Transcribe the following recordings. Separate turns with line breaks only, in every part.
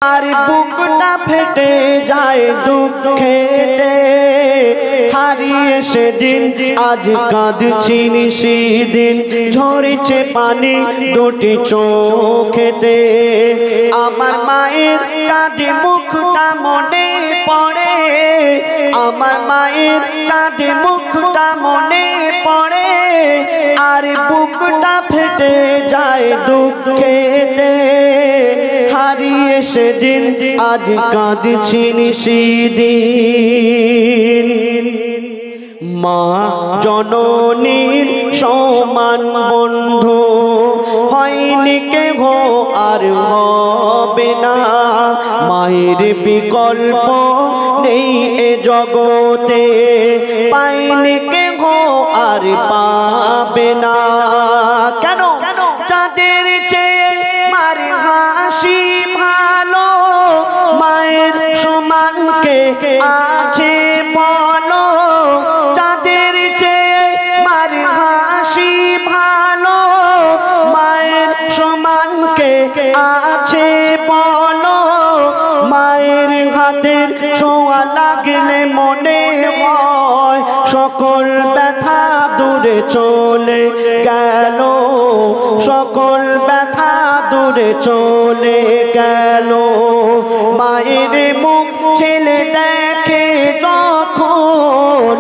আর বুকটা ফেটে যায় দুঃখেতে, হারিয়ে সেদিন আজ কাঁদছি সেদিন, ঝরেছে পানি দুটি চোখেতে। আমার মায়ের চাঁদে মুখটা মনে পড়ে, আমার মায়ের চাঁদে মুখটা মনে পড়ে, আর বুকটা ফেটে যায় দুঃখেতে, হারিয়ে সেদিন আজ কাঁদছি সেদিন। মা জননীর সমান বন্ধু হয়নি কেহ আর হবে না, মায়ের বিকল্প নেই এ জগতে, পাইনি কেহ আর পাবে না। কেন? চাঁদের চেয়ে মার হাসি ভালো, মায়ের সমান কে আছে বলো? চাঁদের চেয়ে মার হাসি ভালো, মায়ের সমান কে আছে বলো? মায়ের হাতের ছোঁয়া লাগলে মনে হয় সকল ব্যথা দূরে চলে গেল, সকল ব্যথা দূরে চলে গেল। মায়ের মুখ ছেলে দেখে যখন,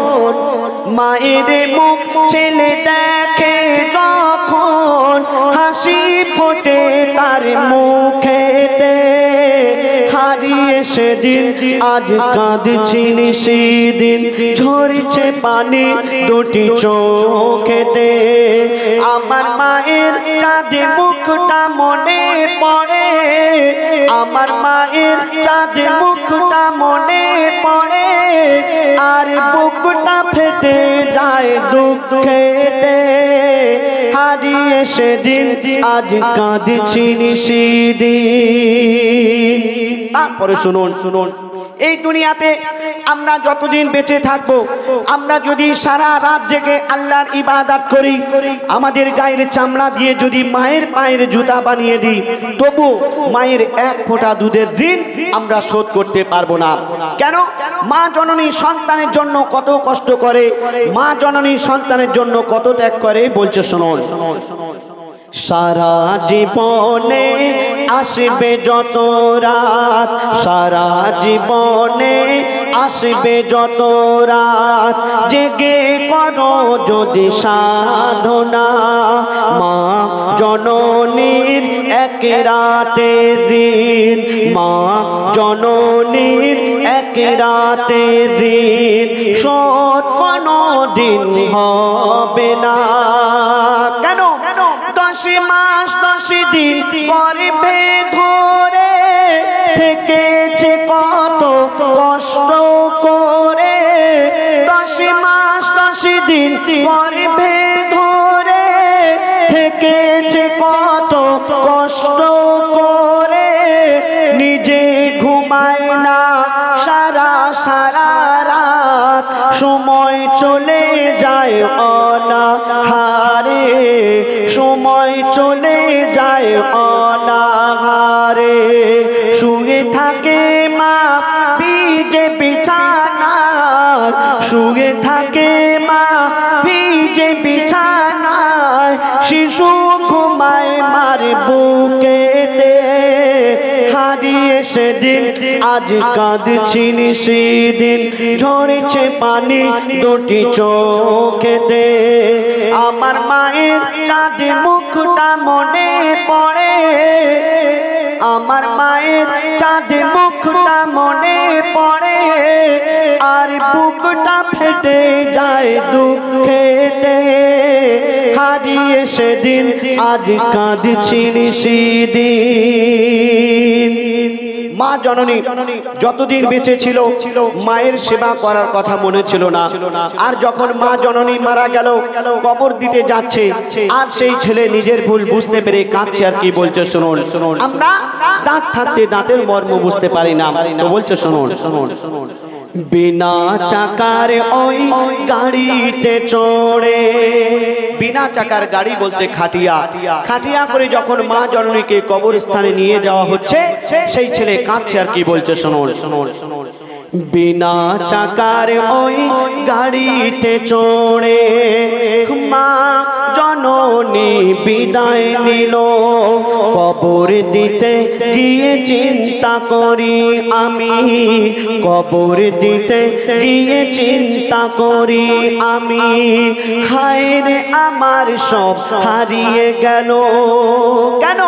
মায়ের মুখ ছেলে দেখে যখন, হাসি ফোটে তার মুখেতে, হারিয়ে সেদিন আজ কাঁদছি সেদিন, ঝরছে পানি দুটি চোখেতে। আমার মায়ের চাঁদে মুখটা মনে পড়ে, আমার মায়ের চাঁদে মুখটা মনে পড়ে, আর বুকটা ফেটে যায় দুঃখেতে, হারিয়ে সেদিন আজ কাঁদছি সেদিন। তারপরে শুনুন, এই দুনিয়াতে আমরা যতদিন বেঁচে থাকবো, আমরা যদি সারা রাত জেগে আল্লাহর ইবাদত করি, আমাদের গায়ের চামড়া দিয়ে যদি মায়ের পায়ের জুতা বানিয়ে দিই, তবু মায়ের এক ফোঁটা দুধের ঋণ আমরা শোধ করতে পারবো না। কেন? মা জননী সন্তানের জন্য কত কষ্ট করে, মা জননী সন্তানের জন্য কত ত্যাগ করে, বলছে শুনুন। সারা জীবনে আসবে যত রাত, সারা জীবনে আসবে যত রাত, জেগে করো যদি সাধনা, মা জননীর এক রাতের ঋণ, মা জননীর এক রাতের ঋণ শোধ কোনো দিন হবে না। কেন? 10 মাস 10 দিন গর্ভে ধরে থেকেছে কত কষ্ট করে, 10 মাস 10 দিন গর্ভে ধরে থেকেছে কত কষ্ট করে, নিজে ঘুমায় না সারা সারা রাত, সময় চলে যায় অনাহারে, সময় চলে যায় অনাহারে, শুয়ে থাকে মা ভিজে বিছানায়, শুয়ে থাকে মা ভিজে বিছানায়, শিশু ঘুমায় মার বুকেতে, হারিয়ে সেদিন আজ কাঁদছি সেদিন, ঝরছে পানি দুটি চোখেতে। আমার মায়ের চাঁদে মুখটা মনে পড়ে, আমার মায়ের চাঁদে মুখটা মনে পড়ে, আর বুকটা ফেটে যায় দুঃখেতে, হারিয়ে সেদিন আজ কাঁদছি সেদিন। মা জননী যতদিন বেঁচে ছিল মায়ের সেবা করার কথা মনে ছিল না, আর যখন মা জননী মারা গেল, কবর দিতে যাচ্ছে, আর সেই ছেলে নিজের ভুল বুঝতে পেরে কাঁদছে, আর কি বলছে শুনুন। আমরা দাঁত থাকতে দাঁতের মর্ম বুঝতে পারি না, তো বলছে শুনুন। বিনা চাকার ওই গাড়িতে চড়ে, বিনা চাকার গাড়ি বলতে খাটিয়া, খাটিয়া করে যখন মা জননীকে কবরস্থানে নিয়ে যাওয়া হচ্ছে, সেই ছেলে কাঁদছে আর কি বলছে শুনুন। বিনা চাকার ওই গাড়িতে চড়ে মা জননী বিদায় নিল, কবর দিতে গিয়ে চিন্তা করি আমি, কবর দিতে গিয়ে চিন্তা করি আমি, হায় রে আমার সব হারিয়ে গেল। কেন?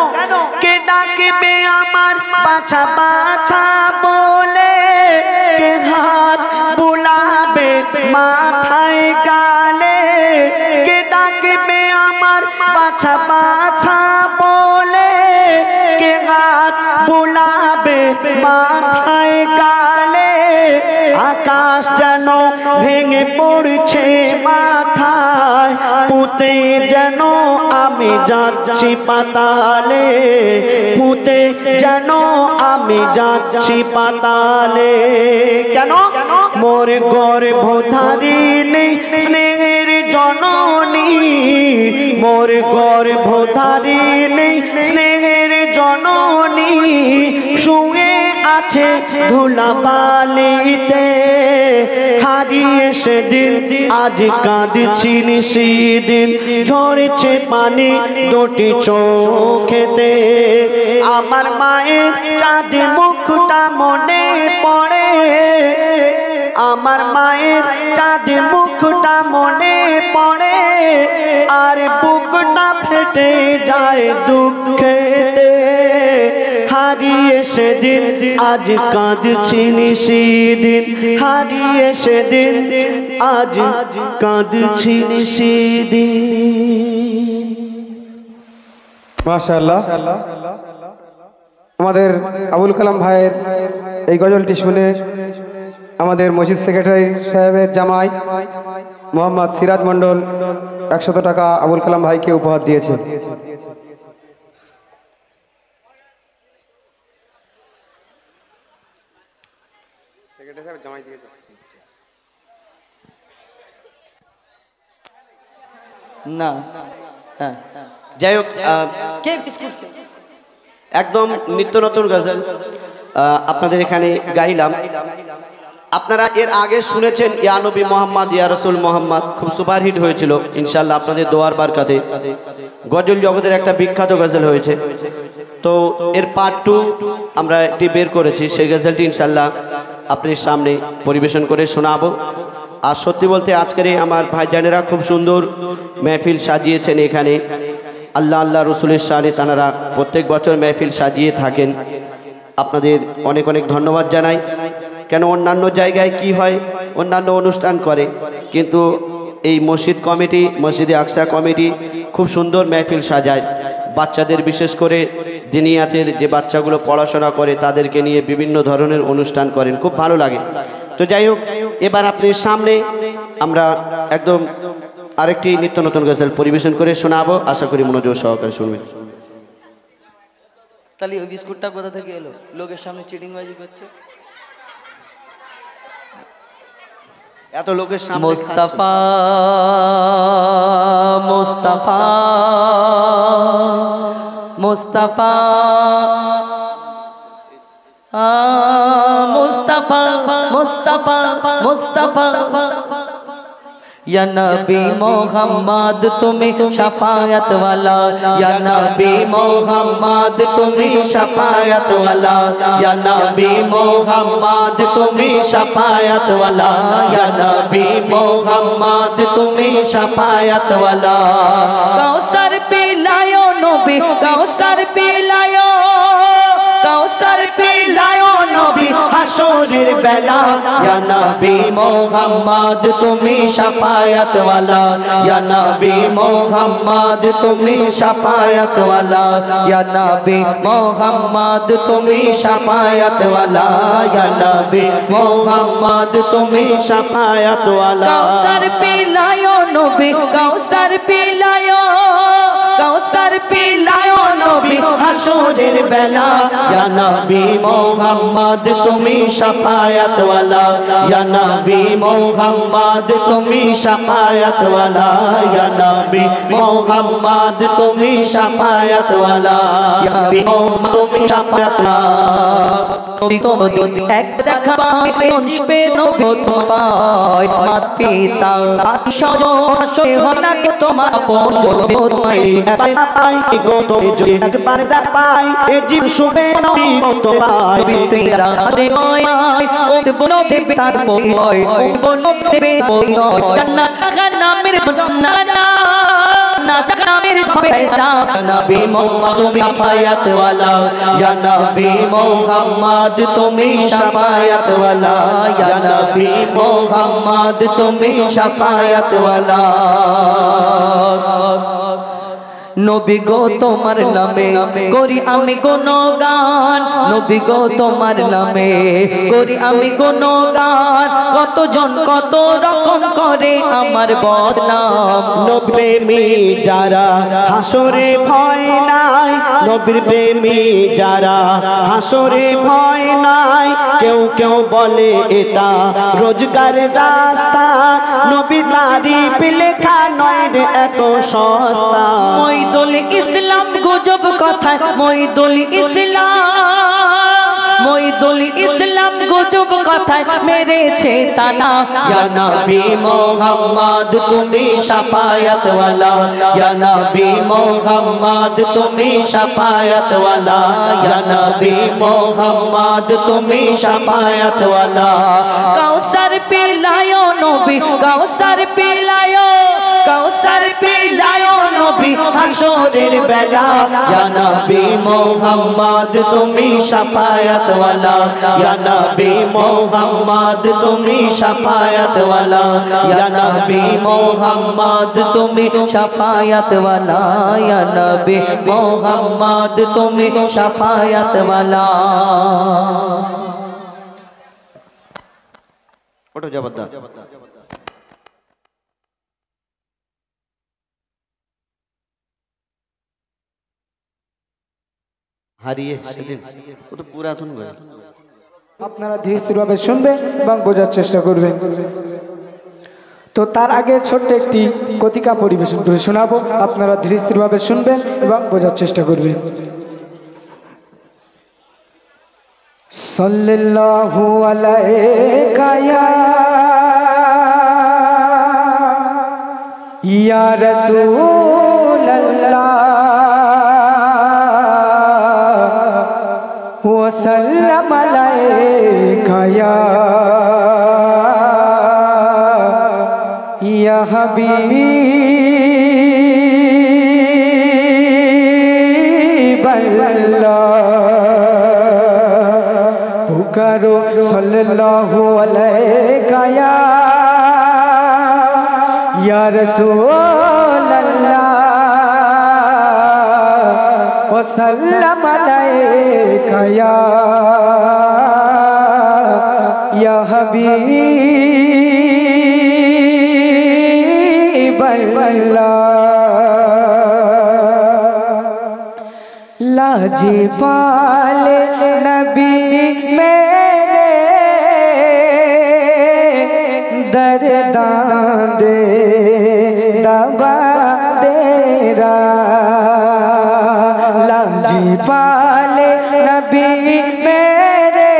কে ডাকবে আমার বাছা বাছা বলে, কে হাত বুলাবে মাথায় গালে, কে ডাকবে আমার বাছা বাছা বলে, কে হাত বুলাবে মাথায় গালে, আকাশ যেন ভেঙে পড়ছে মাথায়, পুঁতে যেন আমি যাচ্ছি পাতালে, পুঁতে যেন আমি যাচ্ছি পাতালে। কেন? মোর গর্ভধারিণী স্নেহের জননী, মোর গর্ভধারিণী স্নেহের জননী শুয়ে আছে ধুলাবালিতে, হারিয়ে সেদিন আজ কাঁদছি সেদিন, ঝরছে পানি দুটি চোখেতে, আমার মায়ের চাঁদ মুখটা মনে পড়ে, আমার মায়ের চাঁদ মুখটা মনে পড়ে, আর বুকটা ফেটে যায় দুঃখেতে, হারিয়ে সেদিন আজ কাঁদছি সেদিন, হারিয়ে সেদিন আজ কাঁদছি সেদিন।
মাশাআল্লাহ, আমাদের আবুল কালাম ভাইয়ের এই গজলটি শুনে আমাদের মসজিদ সেক্রেটারি সাহেবের জামাই মোহাম্মদ সিরাজ মণ্ডল 100 টাকা আবুল কালাম ভাইকে উপহার দিয়েছে।
না যাই হোক, একদম নিত্য নতুন গজল আপনাদের এখানে গাইলাম। আপনারা এর আগে শুনেছেন ইয়া নবী মোহাম্মদ ইয়া রাসূল মোহাম্মদ, খুব সুপারহিট হয়েছিল ইনশাআল্লাহ আপনাদের দোয়ার বারকাতে। গজল জগতের একটা বিখ্যাত গজল হয়েছে। তো এর পার্ট 2 আমরা একটি বের করেছি, সেই গজলটি ইনশাআল্লাহ আপনাদের সামনে পরিবেশন করে শোনাবো। আর সত্যি বলতে আজকের আমার ভাইজানেরা খুব সুন্দর মেহফিল সাজিয়েছেন এখানে। আল্লাহ আল্লাহ রসুলের শানে তানারা প্রত্যেক বছর মেহফিল সাজিয়ে থাকেন। আপনাদের অনেক অনেক ধন্যবাদ জানাই। কেন অন্যান্য জায়গায় কি হয়, অন্যান্য অনুষ্ঠান করে, কিন্তু এই মসজিদ কমিটি, মসজিদে আকসা কমিটি খুব সুন্দর মেহফিল সাজায়। বাচ্চাদের বিশেষ করে দিনিয়াতের যে বাচ্চাগুলো পড়াশোনা করে তাদেরকে নিয়ে বিভিন্ন ধরনের অনুষ্ঠান করেন, খুব ভালো লাগে। তো যাই হোক, এবার আপনার সামনে আমরা একদম আরেকটি নিত্য নতুন গজল পরিবেশন করে শোনাবো, আশা করি মনোযোগ সহকারে শুনবেন।
তাহলে ওই বিস্কুটটা কোথা থেকে এলো? লোকের সামনে চিটিংবাজি করছে।
এত লোকের সামনে
মুস্তাফা মুস্তাফা মুস্তাফা মুস্তাফা মুস্তাফা মুস্তাফা या नबी मोहम्मद तुम्हें शफायत वाला, या नबी मोहम्मद तुम्हें शफायत वाला, या नबी मोहम्मद तुम्हें शफायत वाला, या नबी मोहम्मद तुम्हें शफायत वाला। कौसर पिलायो नबी, कौसर पिलायो, कौसर पिलायो नबी हाशरेर बेला, या नबी मोहम्मद तुम्हें शफायत वाला, या नबी मोहम्मद तुम्हें शफायत वाला, या नबी मोहम्मद तुम्हें शफायत वाला, या नबी मोहम्मद तुम्हें शफायत वाला। कौसर पिलायो नबी, कौसर पिलायो, कौसर पिलायो नबी हाशरेर बेला, या नबी मोहम्मद तुम्हें शफायत वाला, या नबी मोहम्मद तुम्हें शफायत वाला, या नबी मोहम्मद तुम्हें शफायत वाला, या नबी मोहम्मद तुम्हें शफायत वाला।
নবী গো এক দেখা পাই অনশবে নবী তোমায় মাত পিতা স্বজন আসে হনা কে তোমার আপন জনবে তোমায়
পাই গো তুমি যদি একবার দেখা পাই এ জীব শুবে নবী তোমায়
নবী পিতা হাতে হয় ও বলো দেবে তার বই হয় ও বলো দেবে বই হয় জান্নাত থাকা নামের না না না থাকা নামের হবে ऐसा নবী মোহাম্মদ তুমি শাফায়াত ওয়ালা ইয়া নবী মোহাম্মদ তুমি শাফায়াত ওয়ালা ইয়া নবী মোহাম্মদ তুমি শাফায়াত ওয়ালা নবী গো তোমার নামে করি আমি গুণগান নবী গো তোমার নামে করি আমি গুণগান কতজন কত রকম করে আমার বদনাম
নবীর প্রেমী যারা হাসরে ভয় নাই নবীর প্রেমী যারা হাসরে ভয় নাই কেউ কেউ বলে এটা রোজগারের রাস্তা নবী তারিফ লেখা নয় রে এত সস্তা
মইদুল ইসলাম গুজব কথা মইদুল ইসলাম গুজব কথায় মেরেছে তানা ইয়া নবী মোহাম্মদ তুমি শাফায়াত ওয়ালা ইয়া নবী মোহাম্মদ তুমি শাফায়াত ওয়ালা ইয়া নবী মোহাম্মদ তুমি শাফায়াত ওয়ালা কাউসার পিলায়ো নবী কাউসার পিলায়ো নবী হাসরের বেলা ইয়া নবী মোহাম্মদ তুমি শাফায়াত ওয়ালা ইয়া নবী মোহাম্মদ তুমি শাফায়াত ওয়ালা ইয়া নবী মোহাম্মদ তুমি শাফায়াত ওয়ালা ইয়া নবী মোহাম্মদ তুমি শাফায়াত ওয়ালা
ওটা জবরদস্ত হারিয়ে সেদিন ও তো পুরাতন করে
আপনারা ধীরে স্থিরভাবে শুনবেন এবং বোঝার চেষ্টা করবেন। তো তার আগে ছোট্ট একটি কতিকা পরিবেশন করে শোনাবো, আপনারা ধীরে স্থিরভাবে শুনবেন এবং বোঝার চেষ্টা করবেন। সাল্লাল্লাহু আলাইকা ইয়া রাসূলাল্লাহ وسلم عليك يا حبيب الله पुकारो सल्लल्लाहु अलैका या रसूल अल्लाह वसल्लम अलैका या हबीब अल्लाह लाजी पाले नबी मेरे दर्दां दे दबा तेरा लाजी पाले नबी मेरे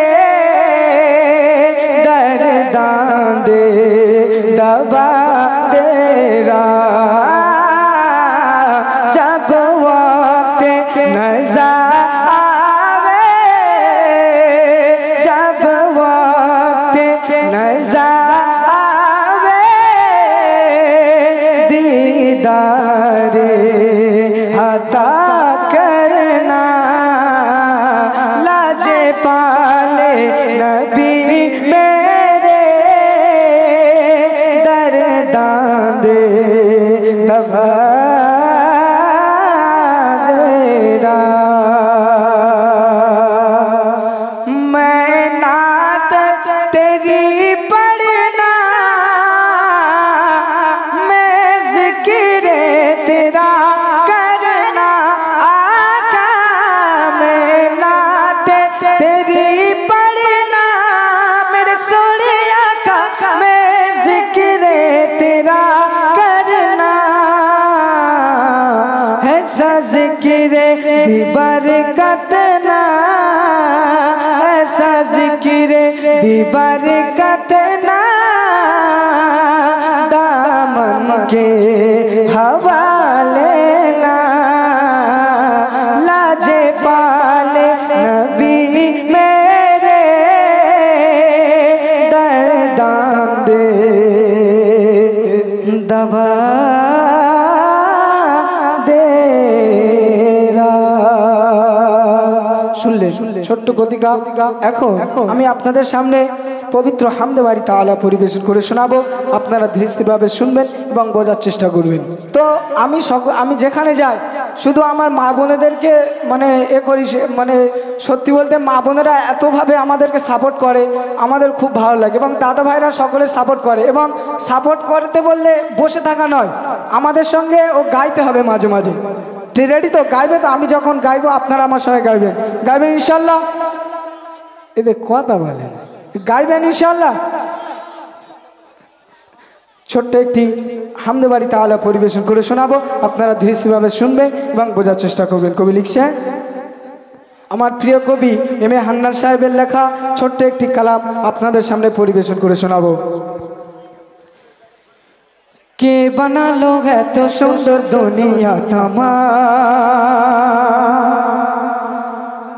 दर्दां दे दबा तेरा जब वक्त नज़र आवे जब वक्त नज़र आवे दीदार अता करना लाजे पाले नबी मेरे दर्दां दे दबा तेरा मैं नात तेरी पढ़ना मैं जिक्र तेरा करना आका मैं नात तेरी पढ़ना मेरे सोने आका मैं जिक्र तेरा करना दीवार कतना दामन के हवाले ना लाजे पाले नबी मेरे दर्दान दे दवा ছোট্ট গতিকা। এখন আমি আপনাদের সামনে পবিত্র হামদে বাড়ি তাআলা পরিবেশন করে শোনাবো। আপনারা ধীরস্থিরভাবে শুনবেন এবং বোঝার চেষ্টা করবেন। তো আমি যেখানে যাই শুধু আমার মা বোনেদেরকে মানে করি, মানে সত্যি বলতে মা বোনেরা এতভাবে আমাদেরকে সাপোর্ট করে, আমাদের খুব ভালো লাগে এবং দাদা ভাইরা সকলে সাপোর্ট করে। এবং সাপোর্ট করতে বললে বসে থাকা নয়, আমাদের সঙ্গে ও গাইতে হবে মাঝে মাঝে। রেডি তো? গাইবে তো? আমি যখন গাইবো আপনারা আমার সঙ্গে গাইবেন ইনশাল্লাহ? এদের কথা বলেন, গাইবেন ইনশাল্লাহ? ছোট্ট একটি হামদে বাড়ি তাআলা পরিবেশন করে শোনাবো। আপনারা ধীরস্থিরভাবে শুনবেন এবং বোঝার চেষ্টা করবেন। কবি লিখছে, আমার প্রিয় কবি এম এ হান্নান সাহেবের লেখা ছোট্ট একটি কালাম আপনাদের সামনে পরিবেশন করে শোনাবো। কে বানালো এত সুন্দর দুনিয়া তামাম,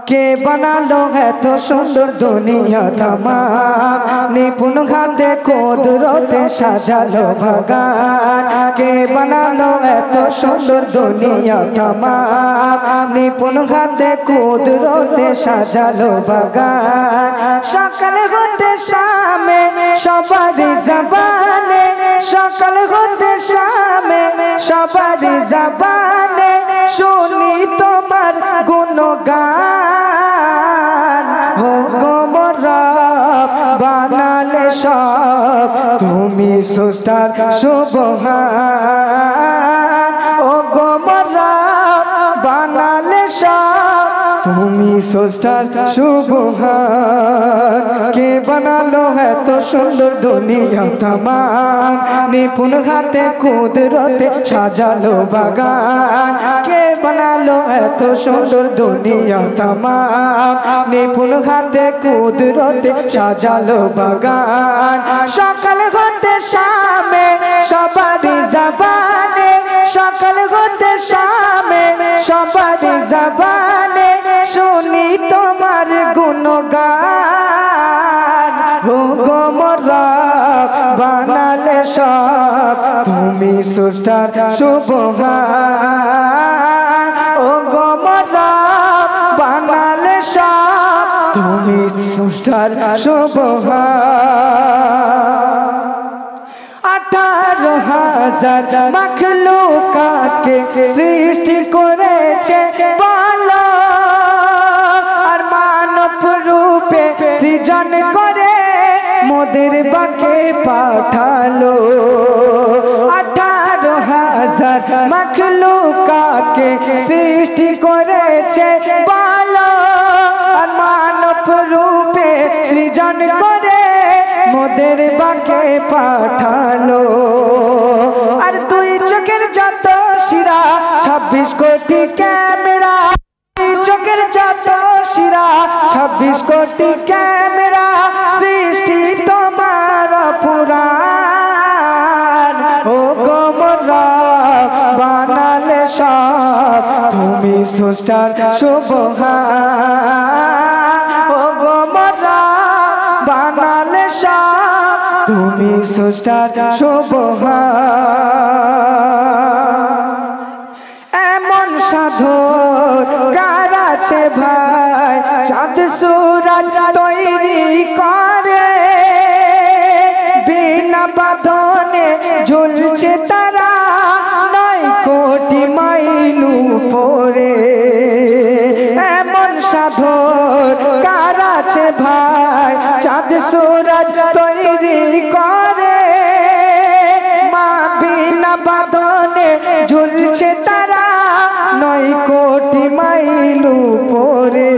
কে বানালো এত সুন্দর দুনিয়া তামাম, নিপুণ হাতে কুদরতে সাজালো বাগান। কে বানালো এত সুন্দর দুনিয়া তামাম, নিপুণ হাতে কুদরতে সাজালো বাগান। সকাল হতে শামে সবারই জবানে, সকাল হতে শামে সবারই জবানে শুনি তোমার গুণগান। হো গো মোর রব বানালে সব তুমি সুস্টার সুবহান। ও গো মোর রব বানালে সব তুমি সুস্টার সুবহান। কে বানালো এত সুন্দর দুনিয়া তামাম, নিপুণ হাতে কুদরতে সাজালো বাগান। কে বানালো এত সুন্দর দুনিয়া তামাম, নিপুণ হাতে কুদরতে সাজালো বাগান। সকাল হতে শামে সবারই জবানে, সকাল হতে শামে সবারই জবানে শুনি তোমার গুণগান। হো গো মোর রব বানালে সব তুমি সুস্টার সুবহান। ও গো মোর রব বানালে সব তুমি সুস্টার সুবহান। 18,000 মাখলুকাতকে সৃষ্টি করেছে বলো, আর মানব রূপে সৃজন করে মোদের বাকে পাঠালো। 18,000 মাখলুকাতকে সৃষ্টি করেছে বলো, আর মানব রূপে সৃজন করে মোদের বাকে পাঠালো। আর দুই চোখের যত শিরা 26 কোটি ক্যামেরা, দুই চোখের যত শিরা 26 কোটি ক্যামেরা সৃষ্টি তোমার পুরাণ। ও গো মোর রব বানালে সব তুমি সুস্টার সুবহান। ও গো মোর রব বানালে সব তুমি সুস্টার সুবহান। এমন সাধন কার আছে ভাই, চাঁদ সূরজ তৈরি করে বিনা বাঁধনে ঝুলছে তারা 9 কোটি মাইল উপরে। এমন সাধন কার আছে ভাই, চাঁদ সূরজ তৈরি করে মা বিনা বাঁধনে ঝুলছে তারা 9 কোটি মাইল উপরে।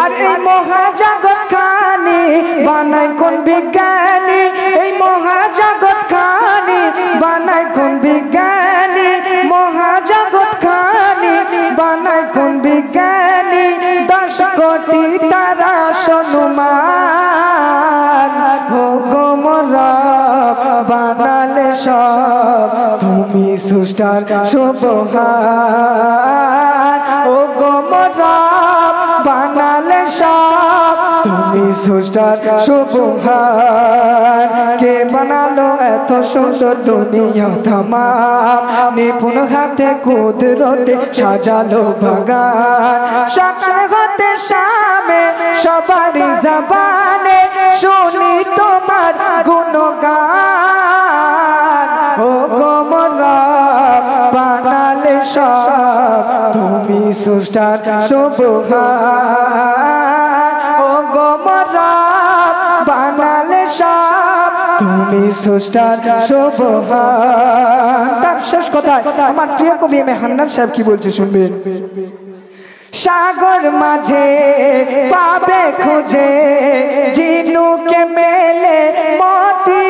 আর এই মহাজগৎ খানি বানায় কোন বিজ্ঞানী, এই মহাজগৎ খানি বানায় কোন বিজ্ঞানী, মহাজগৎ খানি বানায় কোন বিজ্ঞানী। 10 কোটি তারা অনুমান। সব তুমি সুষ্টার সুবহান ও গো মোর রব বানালে সব তুমি সুষ্টার সুবহান কে বানালো এত সুন্দর দুনিয়া তমাম নিপুণ হাতে কুদরতে সাজালো বাগান সকাল হতে শামে সবারই জবানে শুনি তোমার গুণগান ও গো মোর রব বানালে সব তুমি সুষ্টার সুবহান ও গো মোর রব বানালে সব তুমি সুষ্টার সুবহান। তার শেষ কথায় আমার প্রিয় কবি এম এ হান্নান সাহেব কি বলছে শুনবেন। সাগর মাঝে পাবে খুঁজে ঝিনুকে মেলে মতি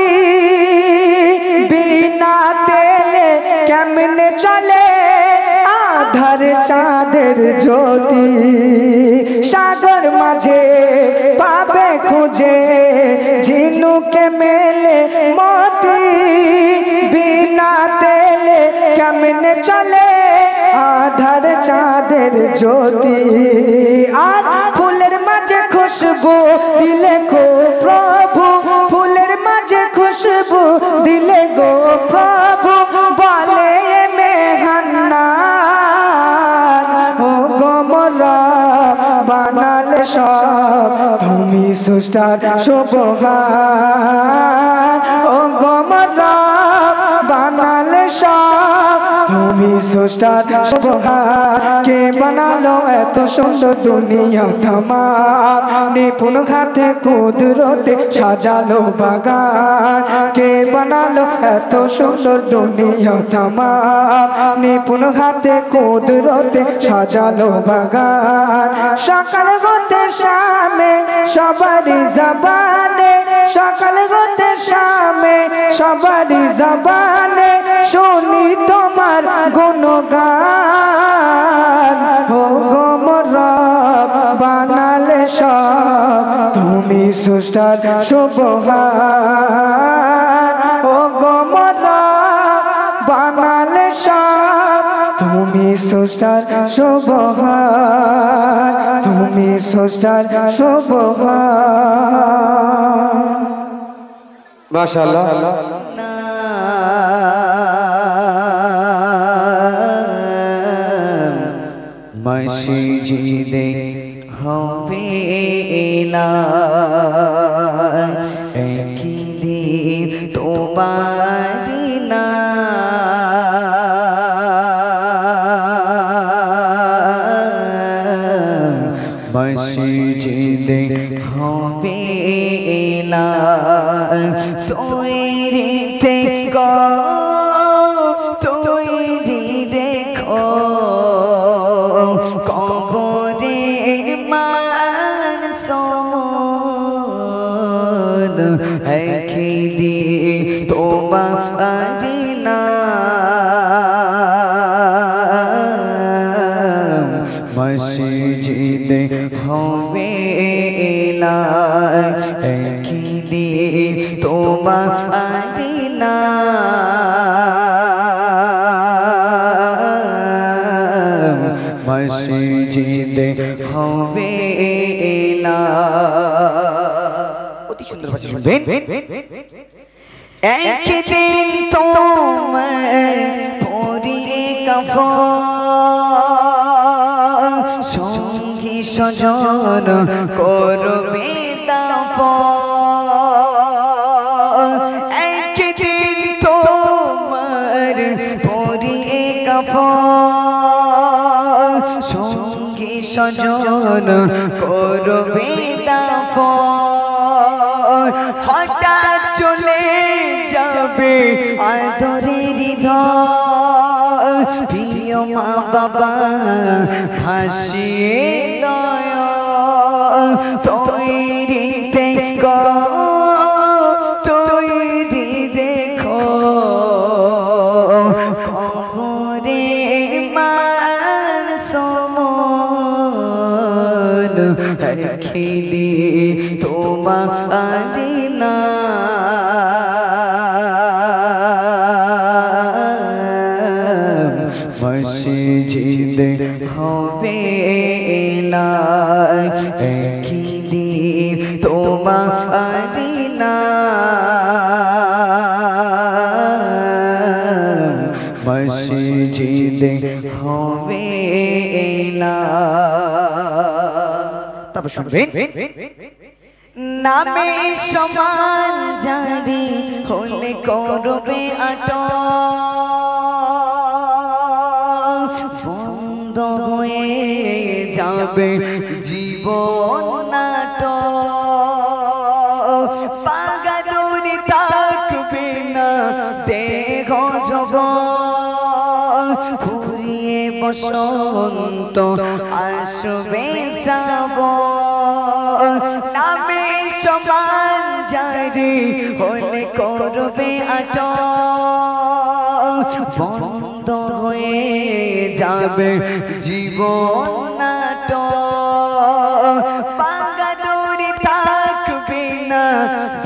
বিনা তেলে কেমনে চলে আধার চাঁদের জ্যোতি সাগর মাঝে পাবে খুঁজে ঝিনুকে মেলে মতি বিনা তেলে কেমনে চলে আধার চাঁদের জ্যোতি আর ফুলের মাঝে খুশবু দিলে গো প্রভু ফুলের মাঝে খুশবু দিলে গো প্রভু বলে মে হান্নান ও গো মোর রব বানালে সব তুমি সুষ্টার সুবহান ও গো মোর রব বানালে সব তুমি সুষ্টার সুবহান কে বানালো এত সুন্দর দুনিয়া তমাম নিপুণ হাতে কুদরতে সাজালো বাগান কে বানালো এত সুন্দর দুনিয়া তমাম নিপুণ হাতে কুদরতে সাজালো বাগান সকাল হতে শামে সবারই জবানে সকাল হতে শামে সবারই জবানে শুনি তোমার গুণগান ও গো মোর রব বানালে সব তুমি সুষ্টার সুবহান ও গো মোর রব বানালে সব তুমি সুষ্টার সুবহান তুমি সুষ্টার সুবহান।
মাশাআল্লাহ।
মসজিদে হবে না একদিন তোমার না মসজিদে হবে না তৈরি থেকো তৈরি রেখো কবরে মান সমন একদিন তোমার না মসজিদে হবে না একদিন তোমার না মসজিদে হবে না অতি সুন্দর ভাষা শুনবেন। একদিন তোমার পরিয়ে কাফন সঙ্গী সজন করবে দাফন একদিন তোমার পরিয়ে কাফন সঙ্গী সজন করবে দাফন হঠাৎ চলে যাবে আদরের হৃদয় প্রিয় মা বাবা হাসিয়ে দয়া তৈরি থেকো তৈরি রেখো কবরে মান সমন একদিন তোমার না দিন তোমারি নাম মসজিদে হবে না। তারপর শুনবেন নামে সমান জারি হলে করবে আটক বন্ধ হয়ে যাবে জীবন নাটক পাগাদুরি থাকবে না দেহ জগৎ ফুরিয়ে বসন্ত আসবে শ্রাবণ নামে সমান জারি হলে করবে আটক বন্ধ হয়ে যাবে জীবন নাটক পাগাদুরি থাকবে না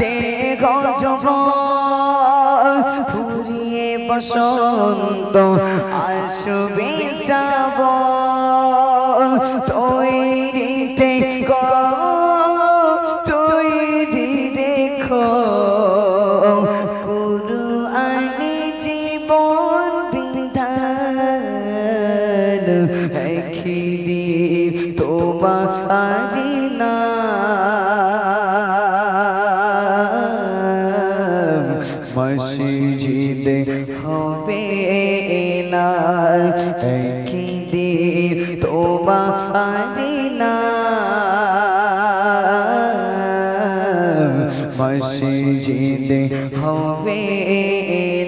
দেহ জগৎ ফুরিয়ে বসন্ত আসবে শ্রাবণ তৈরিতে তৈরি রেখো কুরআনি জীবন বিধান একদিন তোমারি নাম মসজিদে হবে না একদিন তোমারি নাম মসজিদে হবে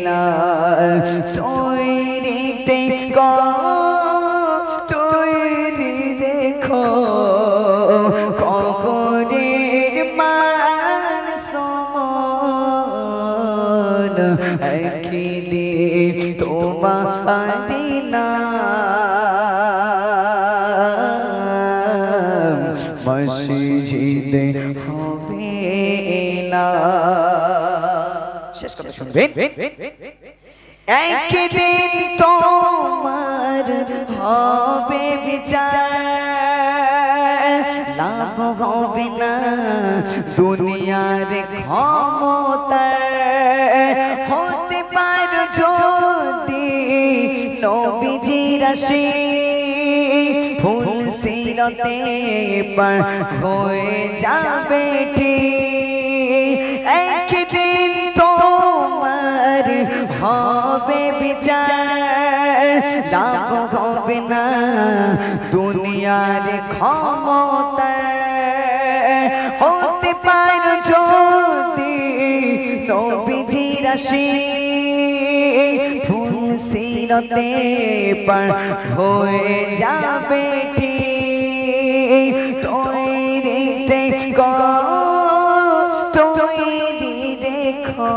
না তৈরিতে তৈরি রেখো কবরের মান সমান একদিন তোমারি নাম মসজিদে হবে না। শেষ কথা শুনবেন একদিন তোমার হবে বিচার লাভ হবে না দুনিয়ার ক্ষমতা হতে পারো যদি নবীজির আশিক ফুল সিরতে পার হয়ে যাবে ঠিক একদিন তোমার হবে বিচার লাভ হবে না দুনিয়ার ক্ষমতা হতে পারো যদি নবীজির আশিক ফুল সিরতে পার হয়ে যাবে ঠিক তৈরিতে তৈরি রেখো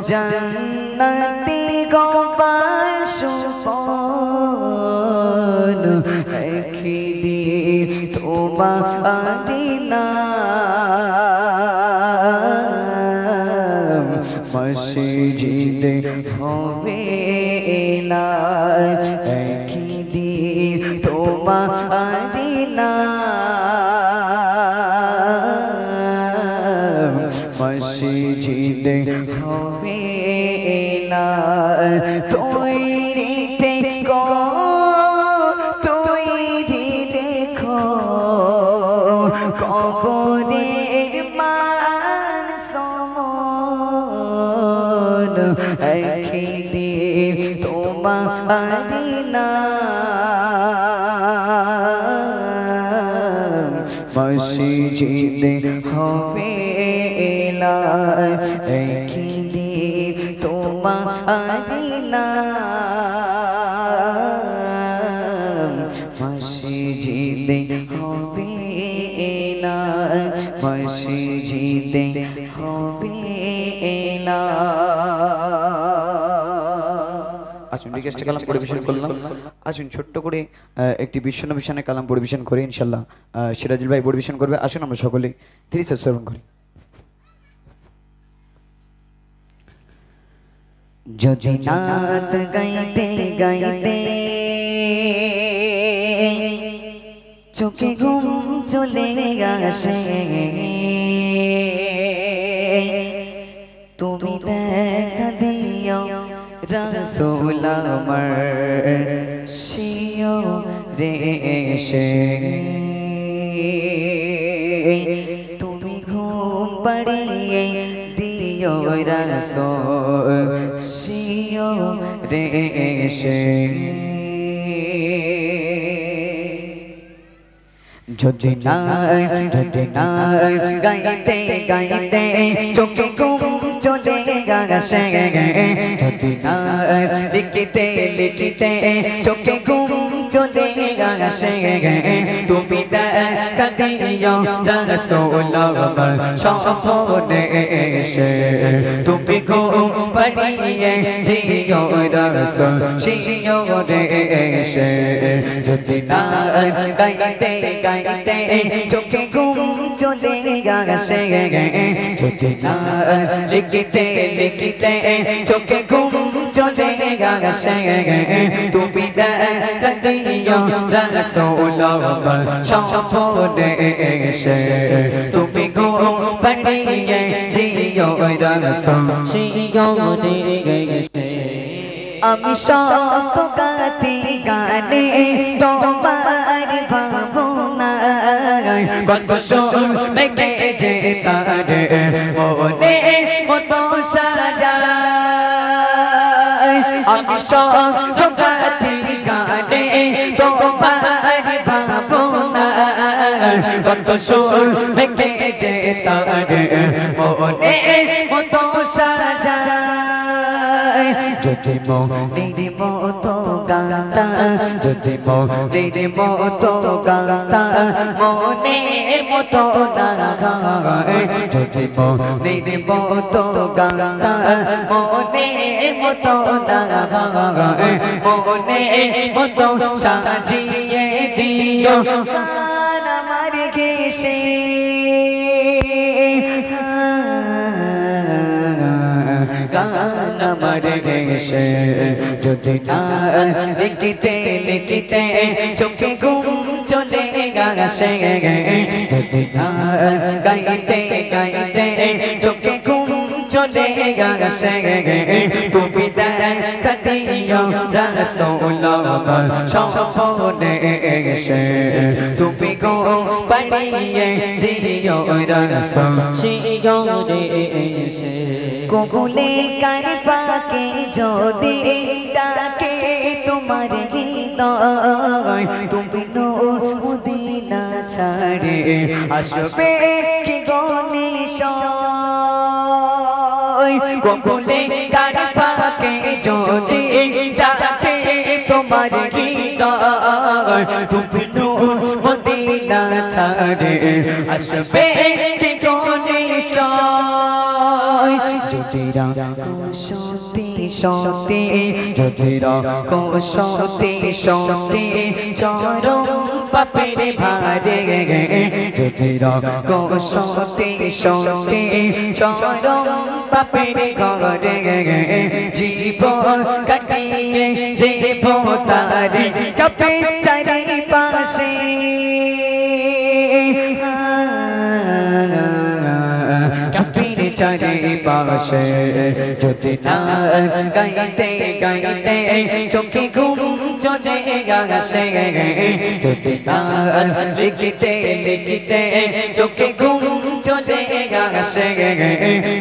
জান্নাতি গোবার সুপন একদিন তোমারি নাম মসজিদে হবে না একদিন তোমারি নাম মসজিদে হবে না তৈরিতে তৈরি রেখো কবরের মান সমান একদিন তোমারি নাম মসজিদে হবে না একদিন তোমারি নাম মসজিদে হবে না মসজিদে হবে না। আসুন রিকোয়েস্টে কালাম পরিবেশন করলাম। আসুন ছোট্ট করে একটি বিশ্বনবী শানে কালাম পরিবেশন করে ইনশাল্লাহ সিরাজুল ভাই পরিবেশন করবে। আসুন আমরা সকলে ধীরে শ্রবণ করি। যদি নাত গাইতে গাইতে চোখে ঘুম চলে আসে তুমি দেখা দিও রাসূল আমার শিও রে এসে তুমি ঘুম পাড়িয়ে দিও রাসূল শিও রে এসে যদি না গাইতে গাইতে চোখে ঘুম চলে আসে যদি না লিখিতে লিখিতে চোখে ঘুম চলে আসে তুমি দেখা দিও রাসূল আমার স্বপ্নে এসে তুমি ঘুম পাড়িয়ে দিও রাসূল শিওরে এসে যদি না গাইতে গাইতে চোখে ঘুম চলে আসে যদি না লিখিতে লিখিতে চোখে ঘুম চলে আসে তুমি দেখা দিও রাসূল আমার স্বপ্নে এসে তুমি ঘুম পাড়িয়ে দিও রাসূল শিওরে এসে আমি সত গাতি গানে তোমার ভাবনা কত সুর মেঘে যে তারে মনে মতো সাজায় আমি সত গাতি গানে তোমার ভাবনা কত সুর মেঘে যে তারে মনে মতো সাজায় যদি মনের মতো গাতা যদি মনের মতো গাতা মনের মতো না গায় যদি মনের মতো গাতা মনের মতো না গায় মনের মতো সাজিয়ে দিও গান আমার ঘেষে গান আমার ঘেষে যদি না লিখিতে লিখিতে চোখে ঘুম চলে আসে যদি না গাইতে গাইতে চোখে ঘুম চলে আসে তুমি দেখা দিও রাসূল আমার স্বপ্নে এসে তুমি ঘুম পাড়িয়ে দিও রাসূল শিওরে এসে কোকুলে কার পাকে যদি ডাকে তোমার হৃদয় তুমি নূর মদিনা ছাড়ে আসবে কি গনিশয় কোকুলে কার পাকে যদি ডাকে তোমার হৃদয় তুমি নূর মদিনা ছাড়ে আসবে কি গনিশয় যদি রাখো সত্যি সত্যি যদি রাখো সত্যি সত্যি চরম পাপের ভারে যদি রাখো সত্যি সত্যি চরম পাপের ঘরে জীবন কাটিয়ে দেব তারে চাপে চারিপাশে চারিপাশে যদি না গাইতে গাইতে চোখে ঘুম চলে আসে যদি না লিখিতে লিখিতে চোখে ঘুম চলে আসে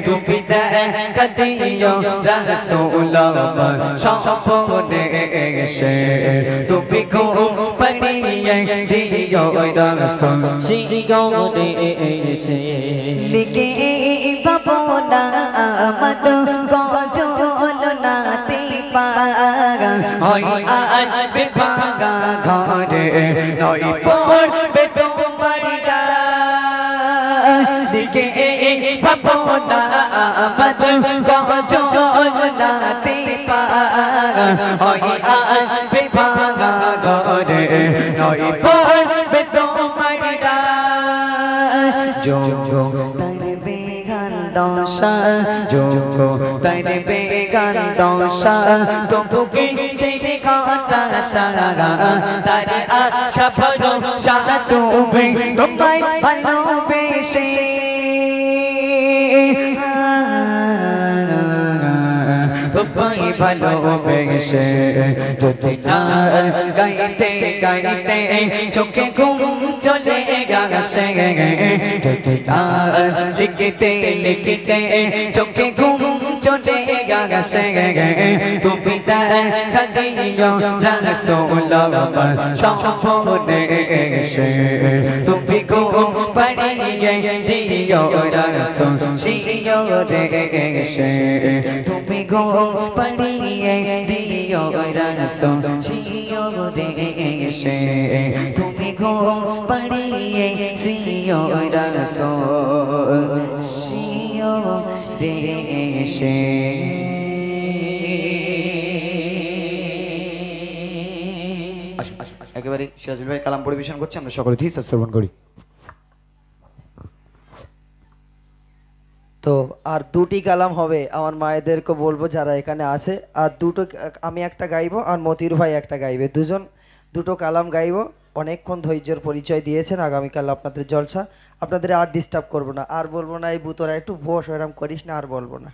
তুমি দেখা দিও রাসূল আমার স্বপ্নে এসে তুমি ঘুম পাড়িয়ে দিও রাসূল শিওরে এসে লিখে বাবনা আমদ গজল নাতে পাগা হয় আজ বেভাগা ঘরে নই পড়বে তোমার গান লিখে বাবনা আমদ গজল নাতে পাগা হয় আজ বেভাগা ঘরে নই পড়বে তোমার গান যোগ দশা যোগ তারে বেগান দশা তবু কি সেই কথা সারা তারে আশা ভরসা তুমি তোমায় ভালোবেসে তোমায় ভালোবেসে যদি না গাইতে গাইতে চোখে ঘুম চলে গেছে যদি না লিখতে লিখতে চোখে ঘুম চলে গেছে তুমি দেখা দিও রাসূলুল্লাহ সম্পূর্ণে এসে তুমি ঘুম পাড়িয়ে দিও রাসূল শিওরে এসে তুমি ঘুম পাড়িয়ে দিও রাসূল শিওরে এসে তুমি ঘুম পাড়িয়ে দিও রাসূল শিওরে এসে
একেবারে সিরাজুল ভাই কালাম পরিবেশন করছে, আমরা সকলে ধীরে শ্রবণ করি।
তো আর দুটি কালাম হবে, আমার মায়েদেরকে বলবো যারা এখানে আছে, আর দুটো আমি একটা গাইবো আর মতির ভাই একটা গাইবে, দুজন দুটো কালাম গাইবো। অনেকক্ষণ ধৈর্যের পরিচয় দিয়েছেন, আগামীকাল আপনাদের জলসা, আপনাদের আর ডিস্টার্ব করবো না, আর বলবো না এই বুতরা একটু বস এরম করিস না, আর বলবো না।